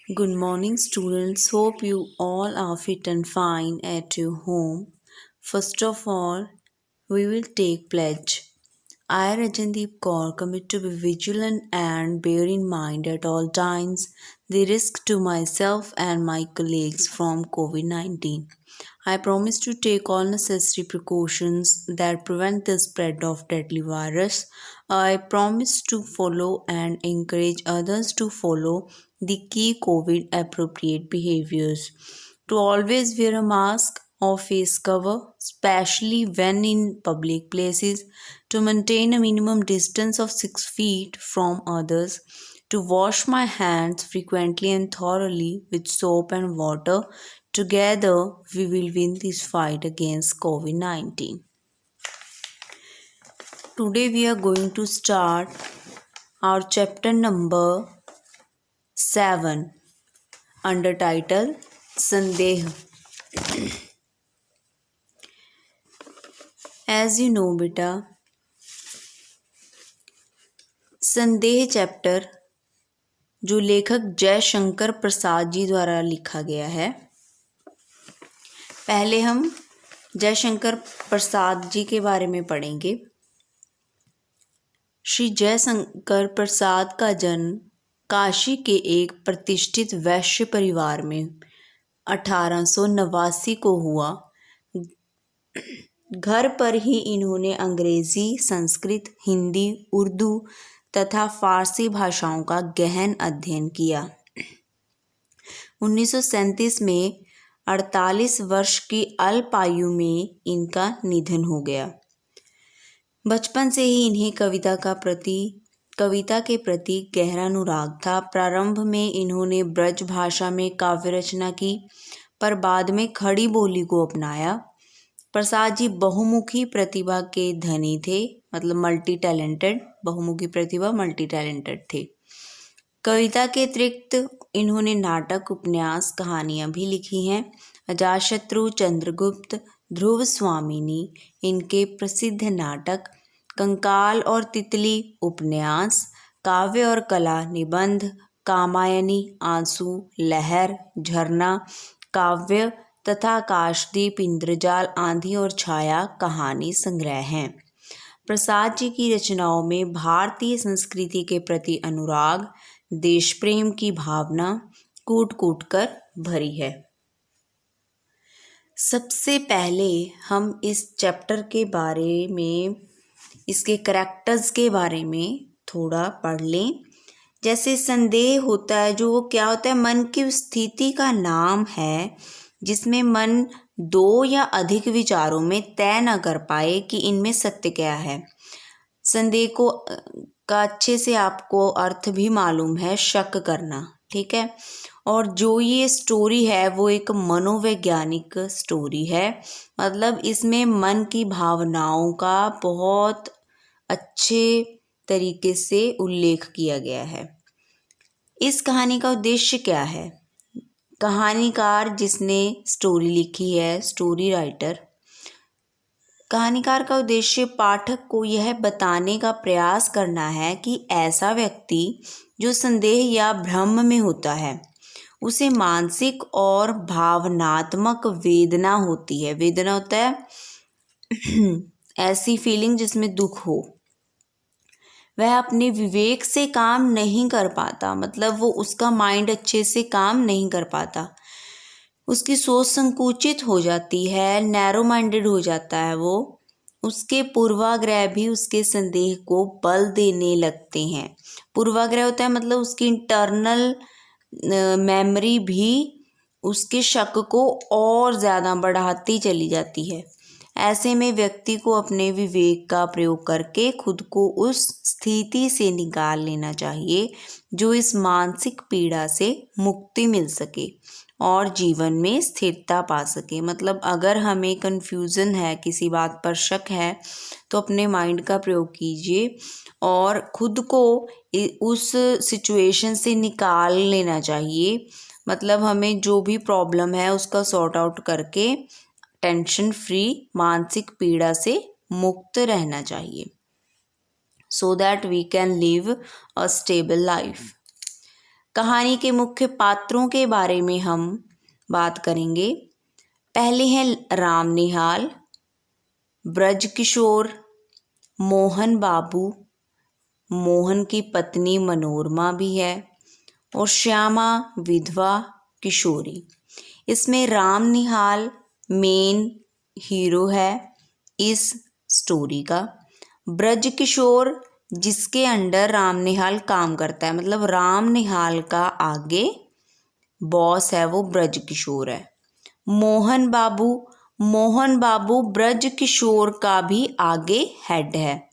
Good morning, students. Hope you all are fit and fine at your home. First of all, we will take pledge. I, Rajandeep Kaur, commit to be vigilant and bear in mind at all times the risk to myself and my colleagues from COVID 19. I promise to take all necessary precautions that prevent the spread of deadly virus. I promise to follow and encourage others to follow the key COVID appropriate behaviors. To always wear a mask or face cover, especially when in public places, to maintain a minimum distance of 6 feet from others, to wash my hands frequently and thoroughly with soap and water. Together, we will win this fight against COVID 19. Today, we are going to start our chapter number 7 under title Sandeh. As you know, beta, संदेह chapter जो लेखक जयशंकर प्रसाद जी द्वारा लिखा गया है। पहले हम जयशंकर प्रसाद जी के बारे में पढ़ेंगे। श्री जयशंकर प्रसाद का जन्म काशी के एक प्रतिष्ठित वैश्य परिवार में 1889 को हुआ। घर पर ही इन्होंने अंग्रेजी, संस्कृत, हिंदी, उर्दू तथा फारसी भाषाओं का गहन अध्ययन किया। 1937 में 48 वर्ष की अल्प आयु में इनका निधन हो गया। बचपन से ही इन्हें कविता के प्रति गहरा अनुराग था। प्रारंभ में इन्होंने ब्रज भाषा में काव्य रचना की, पर बाद में खड़ी बोली को अपनाया। प्रसाद जी बहुमुखी प्रतिभा के धनी थे, मतलब मल्टी टैलेंटेड, बहुमुखी प्रतिभा मल्टी टैलेंटेड थे। कविता के अतिरिक्त इन्होंने नाटक, उपन्यास, कहानियां भी लिखी हैं। अजातशत्रु, चंद्रगुप्त, ध्रुव स्वामिनी इनके प्रसिद्ध नाटक, कंकाल और तितली उपन्यास, काव्य और कला निबंध, कामायनी, आंसू, लहर, झरना काव्य तथा काशदीप, इंद्रजाल, आंधी और छाया कहानी संग्रह हैं। प्रसाद जी की रचनाओं में भारतीय संस्कृति के प्रति अनुराग, देश प्रेम की भावना कूट कूट कर भरी है। सबसे पहले हम इस चैप्टर के बारे में, इसके करैक्टर्स के बारे में थोड़ा पढ़ लें। जैसे संदेह होता है, जो वो क्या होता है, मन की स्थिति का नाम है जिसमें मन दो या अधिक विचारों में तय न कर पाए कि इनमें सत्य क्या है। संदेह का अच्छे से आपको अर्थ भी मालूम है, शक करना, ठीक है। और जो ये स्टोरी है वो एक मनोवैज्ञानिक स्टोरी है, मतलब इसमें मन की भावनाओं का बहुत अच्छे तरीके से उल्लेख किया गया है। इस कहानी का उद्देश्य क्या है? कहानीकार जिसने स्टोरी लिखी है, स्टोरी राइटर, कहानीकार का उद्देश्य पाठक को यह बताने का प्रयास करना है कि ऐसा व्यक्ति जो संदेह या भ्रम में होता है उसे मानसिक और भावनात्मक वेदना होती है। वेदना होता है ऐसी फीलिंग जिसमें दुख हो। वह अपने विवेक से काम नहीं कर पाता, मतलब वो उसका माइंड अच्छे से काम नहीं कर पाता, उसकी सोच संकुचित हो जाती है, नैरो माइंडेड हो जाता है वो। उसके पूर्वाग्रह भी उसके संदेह को बल देने लगते हैं। पूर्वाग्रह होता है मतलब उसकी इंटरनल मेमोरी भी उसके शक को और ज़्यादा बढ़ाती चली जाती है। ऐसे में व्यक्ति को अपने विवेक का प्रयोग करके खुद को उस स्थिति से निकाल लेना चाहिए जो इस मानसिक पीड़ा से मुक्ति मिल सके और जीवन में स्थिरता पा सके। मतलब अगर हमें कन्फ्यूज़न है, किसी बात पर शक है, तो अपने माइंड का प्रयोग कीजिए और खुद को उस सिचुएशन से निकाल लेना चाहिए। मतलब हमें जो भी प्रॉब्लम है उसका सॉर्ट आउट करके टेंशन फ्री, मानसिक पीड़ा से मुक्त रहना चाहिए, so that we can live a stable life. कहानी के मुख्य पात्रों के बारे में हम बात करेंगे। पहले हैं राम निहाल, ब्रज किशोर, मोहन बाबू, मोहन की पत्नी मनोरमा भी है, और श्यामा विधवा किशोरी। इसमें राम निहाल मेन हीरो है इस स्टोरी का। ब्रज किशोर जिसके अंडर राम निहाल काम करता है, मतलब राम निहाल का आगे बॉस है वो ब्रज किशोर है। मोहन बाबू ब्रज किशोर का भी आगे हेड है,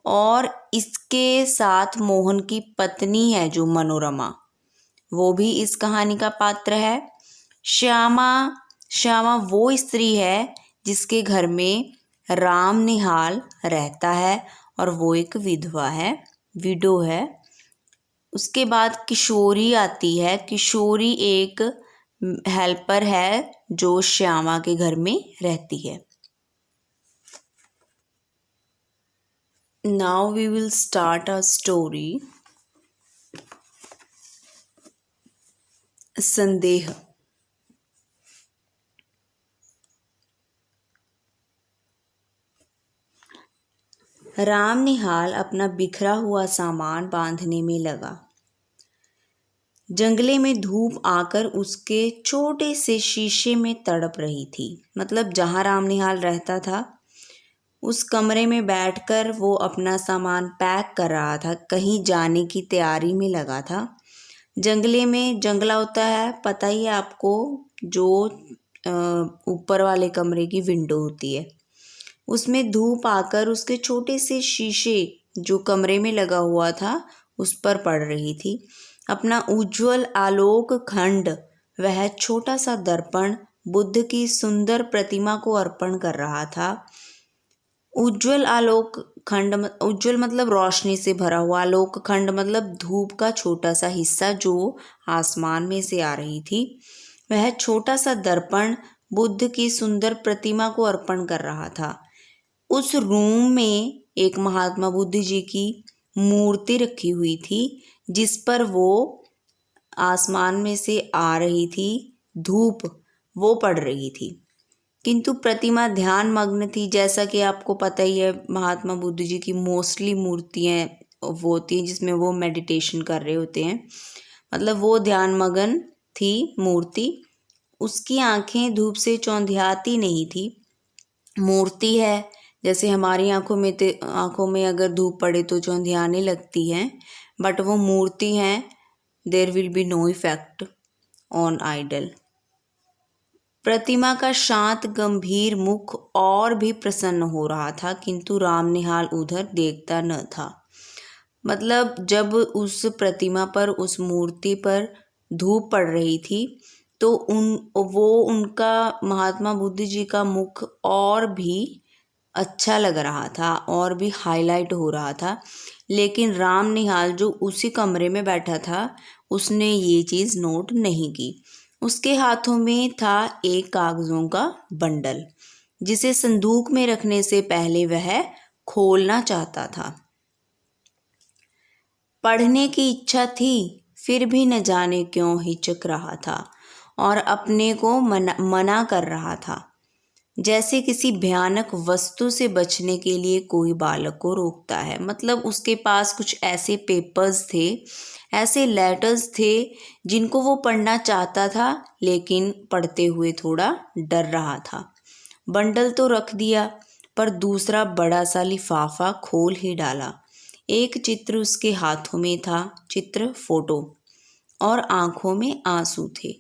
और इसके साथ मोहन की पत्नी है जो मनोरमा, वो भी इस कहानी का पात्र है। श्यामा वो स्त्री है जिसके घर में राम निहाल रहता है, और वो एक विधवा है, विडो है। उसके बाद किशोरी आती है। किशोरी एक हेल्पर है जो श्यामा के घर में रहती है। Now we will start a story. संदेह। राम निहाल अपना बिखरा हुआ सामान बांधने में लगा। जंगले में धूप आकर उसके छोटे से शीशे में तड़प रही थी। मतलब जहाँ राम निहाल रहता था उस कमरे में बैठकर वो अपना सामान पैक कर रहा था, कहीं जाने की तैयारी में लगा था। जंगले में, जंगला होता है पता ही है आपको, जो ऊपर वाले कमरे की विंडो होती है, उसमें धूप आकर उसके छोटे से शीशे जो कमरे में लगा हुआ था उस पर पड़ रही थी। अपना उज्ज्वल आलोक खंड वह छोटा सा दर्पण बुद्ध की सुंदर प्रतिमा को अर्पण कर रहा था। उज्ज्वल आलोक खंड, उज्ज्वल मतलब रोशनी से भरा हुआ, आलोक खंड मतलब धूप का छोटा सा हिस्सा जो आसमान में से आ रही थी। वह छोटा सा दर्पण बुद्ध की सुंदर प्रतिमा को अर्पण कर रहा था। उस रूम में एक महात्मा बुद्ध जी की मूर्ति रखी हुई थी, जिस पर वो आसमान में से आ रही थी धूप, वो पड़ रही थी, किंतु प्रतिमा ध्यान मग्न थी। जैसा कि आपको पता ही है, महात्मा बुद्ध जी की मोस्टली मूर्तियाँ वो होती हैं जिसमें वो मेडिटेशन कर रहे होते हैं, मतलब वो ध्यान मग्न थी मूर्ति। उसकी आंखें धूप से चौंधियाती नहीं थी। मूर्ति है, जैसे हमारी आंखों में अगर धूप पड़े तो चौंधियाने लगती हैं, बट वो मूर्ति हैं, there will be no effect on idol. प्रतिमा का शांत गंभीर मुख और भी प्रसन्न हो रहा था, किंतु राम निहाल उधर देखता न था। मतलब जब उस प्रतिमा पर, उस मूर्ति पर धूप पड़ रही थी तो उनका महात्मा बुद्ध जी का मुख और भी अच्छा लग रहा था, और भी हाईलाइट हो रहा था। लेकिन राम निहाल जो उसी कमरे में बैठा था उसने ये चीज़ नोट नहीं की। उसके हाथों में था एक कागज़ों का बंडल, जिसे संदूक में रखने से पहले वह खोलना चाहता था। पढ़ने की इच्छा थी, फिर भी न जाने क्यों हिचक रहा था और अपने को मना कर रहा था, जैसे किसी भयानक वस्तु से बचने के लिए कोई बालक को रोकता है। मतलब उसके पास कुछ ऐसे पेपर्स थे, ऐसे लेटर्स थे जिनको वो पढ़ना चाहता था, लेकिन पढ़ते हुए थोड़ा डर रहा था। बंडल तो रख दिया, पर दूसरा बड़ा सा लिफाफा खोल ही डाला। एक चित्र उसके हाथों में था, चित्र फोटो, और आंखों में आंसू थे।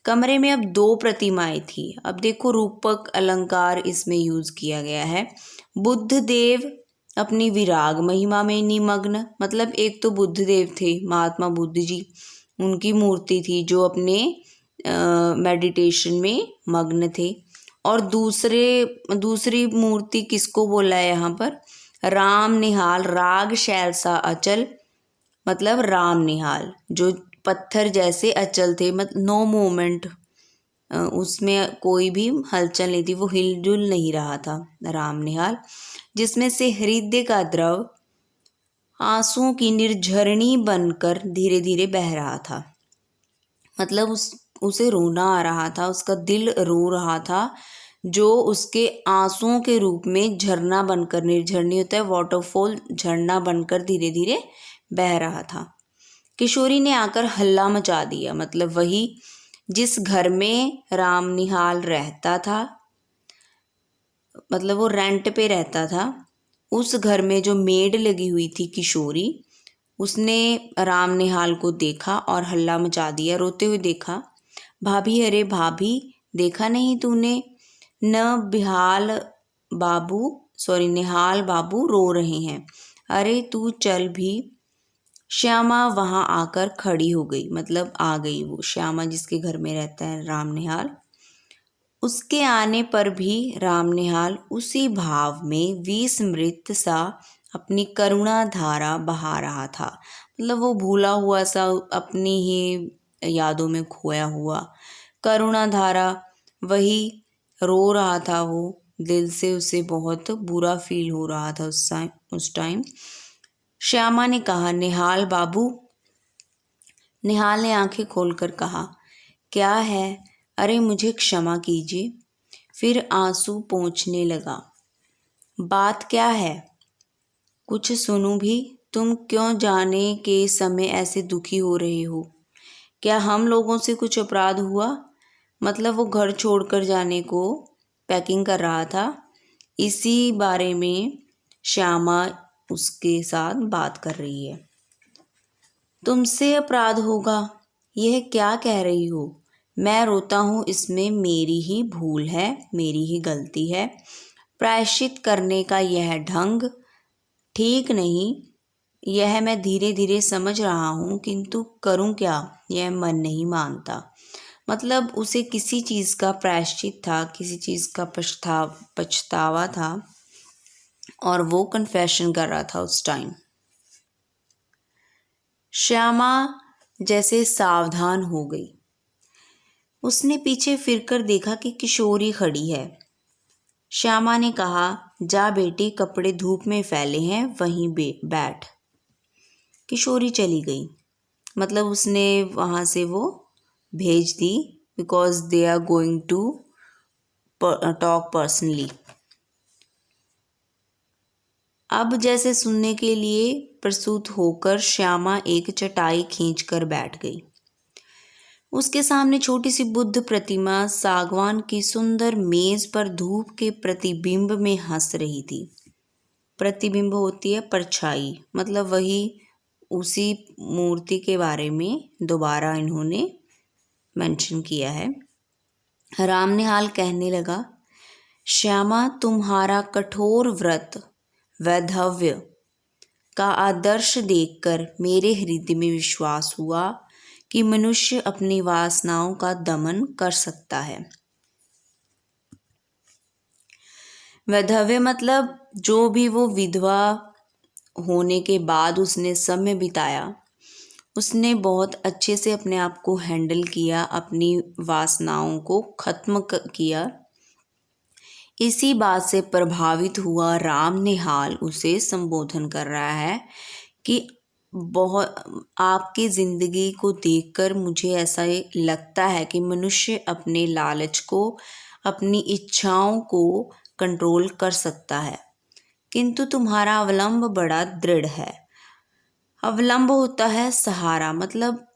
कमरे में अब 2 प्रतिमाएं थी। अब देखो रूपक अलंकार इसमें यूज किया गया है। बुद्ध देव अपनी विराग महिमा में निमग्न, मतलब एक तो बुद्ध देव थे, महात्मा बुद्ध जी, उनकी मूर्ति थी जो अपने मेडिटेशन में मग्न थे। और दूसरी मूर्ति किसको बोला है यहाँ पर? राम निहाल, राग शैल सा अचल, मतलब राम निहाल जो पत्थर जैसे अचल थे, मतलब नो मूवमेंट, उसमें कोई भी हलचल नहीं थी, वो हिलजुल नहीं रहा था राम निहाल, जिसमें से हृदय का द्रव आंसुओं की निर्झरणी बनकर धीरे धीरे बह रहा था। मतलब उसे रोना आ रहा था, उसका दिल रो रहा था, जो उसके आंसुओं के रूप में झरना बनकर, निर्झरनी होता है वाटरफॉल, झरना बनकर धीरे धीरे बह रहा था। किशोरी ने आकर हल्ला मचा दिया, मतलब वही जिस घर में राम निहाल रहता था, मतलब वो रेंट पे रहता था, उस घर में जो मेड लगी हुई थी किशोरी, उसने राम निहाल को देखा और हल्ला मचा दिया, रोते हुए देखा। भाभी, अरे भाभी, देखा नहीं तूने, न बिहाल बाबू सॉरी निहाल बाबू रो रहे हैं, अरे तू चल भी। श्यामा वहाँ आकर खड़ी हो गई, मतलब आ गई वो श्यामा जिसके घर में रहता है राम निहाल। उसके आने पर भी राम निहाल उसी भाव में विस्मृत सा अपनी करुणा धारा बहा रहा था, मतलब वो भूला हुआ सा, अपनी ही यादों में खोया हुआ करुणा धारा, वही रो रहा था वो दिल से, उसे बहुत बुरा फील हो रहा था उस टाइम। श्यामा ने कहा, निहाल बाबू। निहाल ने आंखें खोलकर कहा, क्या है, अरे मुझे क्षमा कीजिए। फिर आंसू पोंछने लगा, बात क्या है, कुछ सुनूं भी, तुम क्यों जाने के समय ऐसे दुखी हो रहे हो, क्या हम लोगों से कुछ अपराध हुआ, मतलब वो घर छोड़कर जाने को पैकिंग कर रहा था, इसी बारे में श्यामा उसके साथ बात कर रही है। तुमसे अपराध होगा, यह क्या कह रही हो, मैं रोता हूँ इसमें मेरी ही भूल है, मेरी ही गलती है, प्रायश्चित करने का यह ढंग ठीक नहीं, यह मैं धीरे धीरे समझ रहा हूँ, किंतु करूँ क्या, यह मन नहीं मानता। मतलब उसे किसी चीज़ का प्रायश्चित था, किसी चीज़ का पछतावा था, और वो कन्फेशन कर रहा था उस टाइम। श्यामा जैसे सावधान हो गई, उसने पीछे फिरकर देखा कि किशोरी खड़ी है। श्यामा ने कहा, जा बेटी, कपड़े धूप में फैले हैं, वहीं बैठ। किशोरी चली गई, मतलब उसने वहाँ से वो भेज दी, because they are going to talk personally. अब जैसे सुनने के लिए प्रस्तुत होकर श्यामा एक चटाई खींचकर बैठ गई। उसके सामने छोटी सी बुद्ध प्रतिमा सागवान की सुंदर मेज पर धूप के प्रतिबिंब में हंस रही थी। प्रतिबिंब होती है परछाई, मतलब वही उसी मूर्ति के बारे में दोबारा इन्होंने मेंशन किया है। राम निहाल कहने लगा, श्यामा, तुम्हारा कठोर व्रत वैधव्य का आदर्श देखकर मेरे हृदय में विश्वास हुआ कि मनुष्य अपनी वासनाओं का दमन कर सकता है। वैधव्य मतलब जो भी वो विधवा होने के बाद उसने समय बिताया, उसने बहुत अच्छे से अपने आप को हैंडल किया, अपनी वासनाओं को खत्म किया। इसी बात से प्रभावित हुआ राम निहाल उसे संबोधन कर रहा है कि बहुत आपकी ज़िंदगी को देखकर मुझे ऐसा लगता है कि मनुष्य अपने लालच को, अपनी इच्छाओं को कंट्रोल कर सकता है, किंतु तुम्हारा अवलंब बड़ा दृढ़ है। अवलंब होता है सहारा, मतलब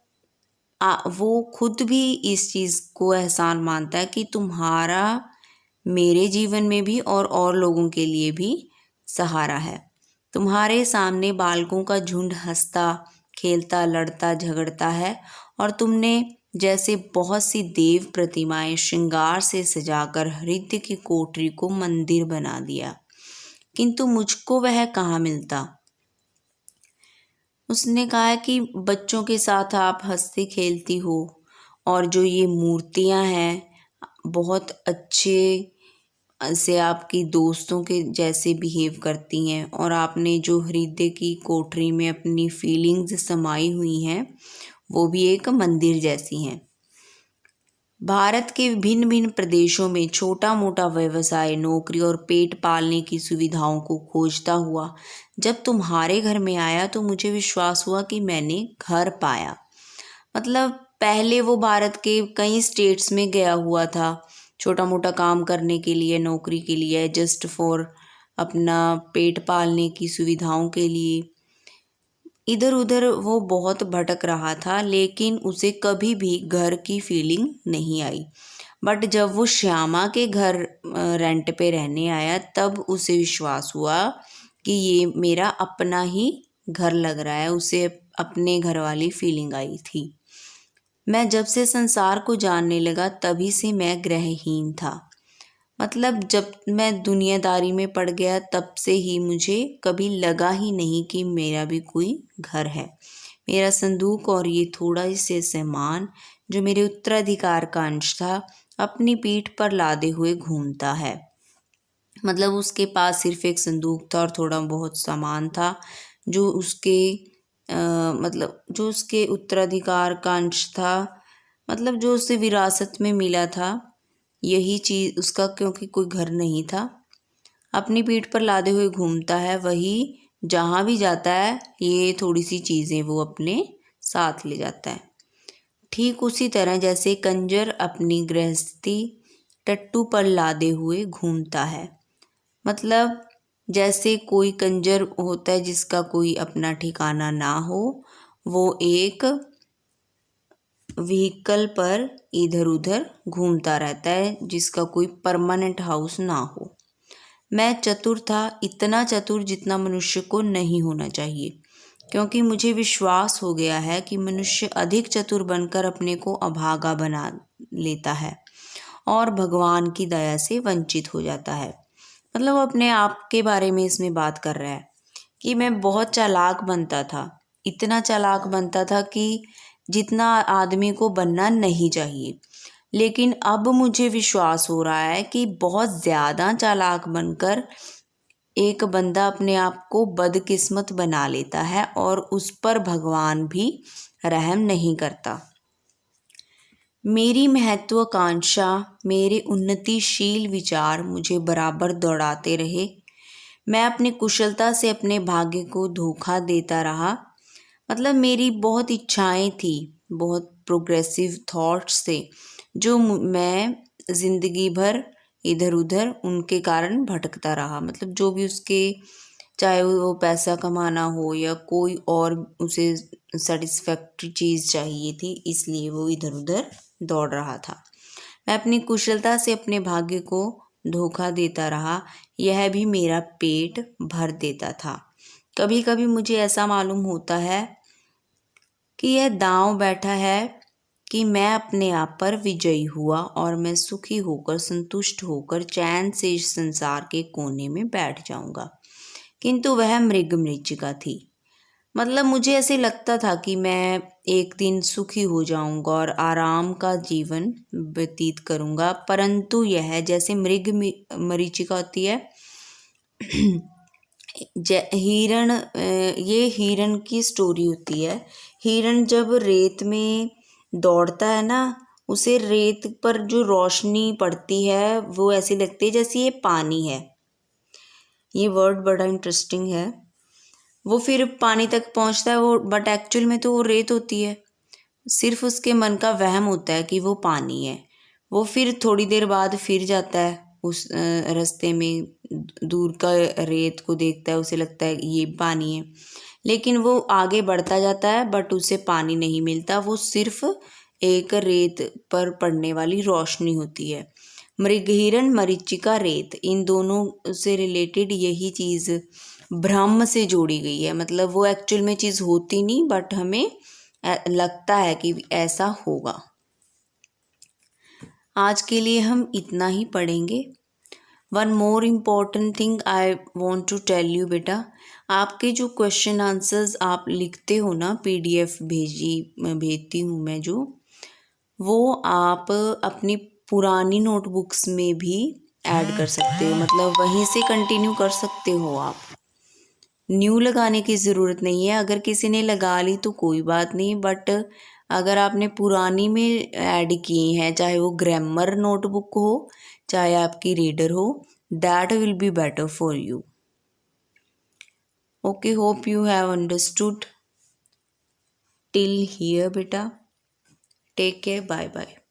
वो खुद भी इस चीज़ को एहसान मानता है कि तुम्हारा मेरे जीवन में भी और लोगों के लिए भी सहारा है। तुम्हारे सामने बालकों का झुंड हंसता खेलता लड़ता झगड़ता है, और तुमने जैसे बहुत सी देव प्रतिमाएं श्रृंगार से सजाकर हृदय की कोठरी को मंदिर बना दिया, किंतु मुझको वह कहाँ मिलता। उसने कहा कि बच्चों के साथ आप हंसती खेलती हो, और जो ये मूर्तियां हैं बहुत अच्छे से आपकी दोस्तों के जैसे बिहेव करती हैं, और आपने जो हृदय की कोठरी में अपनी फीलिंग्स समाई हुई हैं वो भी एक मंदिर जैसी हैं। भारत के भिन्न भिन्न प्रदेशों में छोटा मोटा व्यवसाय, नौकरी और पेट पालने की सुविधाओं को खोजता हुआ जब तुम्हारे घर में आया तो मुझे विश्वास हुआ कि मैंने घर पाया। मतलब पहले वो भारत के कई स्टेट्स में गया हुआ था छोटा मोटा काम करने के लिए, नौकरी के लिए, जस्ट फॉर अपना पेट पालने की सुविधाओं के लिए। इधर उधर वो बहुत भटक रहा था, लेकिन उसे कभी भी घर की फीलिंग नहीं आई। बट जब वो श्यामा के घर रेंट पे रहने आया, तब उसे विश्वास हुआ कि ये मेरा अपना ही घर लग रहा है। उसे अपने घर वाली फीलिंग आई थी। मैं जब से संसार को जानने लगा, तभी से मैं ग्रहहीन था। मतलब जब मैं दुनियादारी में पड़ गया, तब से ही मुझे कभी लगा ही नहीं कि मेरा भी कोई घर है। मेरा संदूक और ये थोड़ा से सामान जो मेरे उत्तराधिकार का अंश था, अपनी पीठ पर लादे हुए घूमता है। मतलब उसके पास सिर्फ एक संदूक था और थोड़ा बहुत सामान था जो उसके मतलब जो उसके उत्तराधिकार का अंश था, मतलब जो उसे विरासत में मिला था, यही चीज़ उसका, क्योंकि कोई घर नहीं था। अपनी पीठ पर लादे हुए घूमता है, वही जहाँ भी जाता है ये थोड़ी सी चीज़ें वो अपने साथ ले जाता है। ठीक उसी तरह जैसे कंजर अपनी गृहस्थी टट्टू पर लादे हुए घूमता है। मतलब जैसे कोई कंजर होता है जिसका कोई अपना ठिकाना ना हो, वो एक व्हीकल पर इधर उधर घूमता रहता है जिसका कोई परमानेंट हाउस ना हो। मैं चतुर था, इतना चतुर जितना मनुष्य को नहीं होना चाहिए, क्योंकि मुझे विश्वास हो गया है कि मनुष्य अधिक चतुर बनकर अपने को अभागा बना लेता है और भगवान की दया से वंचित हो जाता है। मतलब अपने आप के बारे में इसमें बात कर रहा है कि मैं बहुत चालाक बनता था, इतना चालाक बनता था कि जितना आदमी को बनना नहीं चाहिए। लेकिन अब मुझे विश्वास हो रहा है कि बहुत ज़्यादा चालाक बनकर एक बंदा अपने आप को बदकिस्मत बना लेता है और उस पर भगवान भी रहम नहीं करता। मेरी महत्वाकांक्षा, मेरे उन्नतिशील विचार मुझे बराबर दौड़ाते रहे। मैं अपनी कुशलता से अपने भाग्य को धोखा देता रहा। मतलब मेरी बहुत इच्छाएं थी, बहुत प्रोग्रेसिव थॉट्स थे, जो मैं ज़िंदगी भर इधर उधर उनके कारण भटकता रहा। मतलब जो भी उसके, चाहे वो पैसा कमाना हो या कोई और उसे सेटिस्फैक्ट्री चीज़ चाहिए थी, इसलिए वो इधर उधर दौड़ रहा था। मैं अपनी कुशलता से अपने भाग्य को धोखा देता रहा, यह भी मेरा पेट भर देता था। कभी कभी मुझे ऐसा मालूम होता है कि यह दांव बैठा है कि मैं अपने आप पर विजयी हुआ और मैं सुखी होकर, संतुष्ट होकर चैन से इस संसार के कोने में बैठ जाऊंगा। किंतु वह मृगमरीचिका थी। मतलब मुझे ऐसे लगता था कि मैं एक दिन सुखी हो जाऊंगा और आराम का जीवन व्यतीत करूंगा, परंतु यह जैसे मृग मरीचिका होती है, हिरण, ये हिरण की स्टोरी होती है। हिरण जब रेत में दौड़ता है ना, उसे रेत पर जो रोशनी पड़ती है वो ऐसी लगती है जैसे ये पानी है। ये वर्ड बड़ा इंटरेस्टिंग है। वो फिर पानी तक पहुंचता है वो, बट एक्चुअल में तो वो रेत होती है। सिर्फ उसके मन का वहम होता है कि वो पानी है। वो फिर थोड़ी देर बाद फिर जाता है उस रास्ते में, दूर का रेत को देखता है, उसे लगता है ये पानी है, लेकिन वो आगे बढ़ता जाता है बट उसे पानी नहीं मिलता, वो सिर्फ एक रेत पर पड़ने वाली रोशनी होती है। मृगहिरण, मरीचिका, रेत, इन दोनों से रिलेटेड यही चीज़ ब्रह्म से जोड़ी गई है। मतलब वो एक्चुअल में चीज़ होती नहीं, बट हमें लगता है कि ऐसा होगा। आज के लिए हम इतना ही पढ़ेंगे। One more important thing I want to tell you बेटा, आपके जो क्वेश्चन आंसर्स आप लिखते हो ना, PDF भेजती हूँ मैं जो, वो आप अपनी पुरानी नोटबुक्स में भी ऐड कर सकते हो। मतलब वहीं से कंटिन्यू कर सकते हो आप, न्यू लगाने की ज़रूरत नहीं है। अगर किसी ने लगा ली तो कोई बात नहीं, बट अगर आपने पुरानी में ऐड किए हैं, चाहे वो ग्रामर नोटबुक हो चाहे आपकी रीडर हो, that will be better for you. Okay, hope you have understood till here बेटा। Take care, bye bye.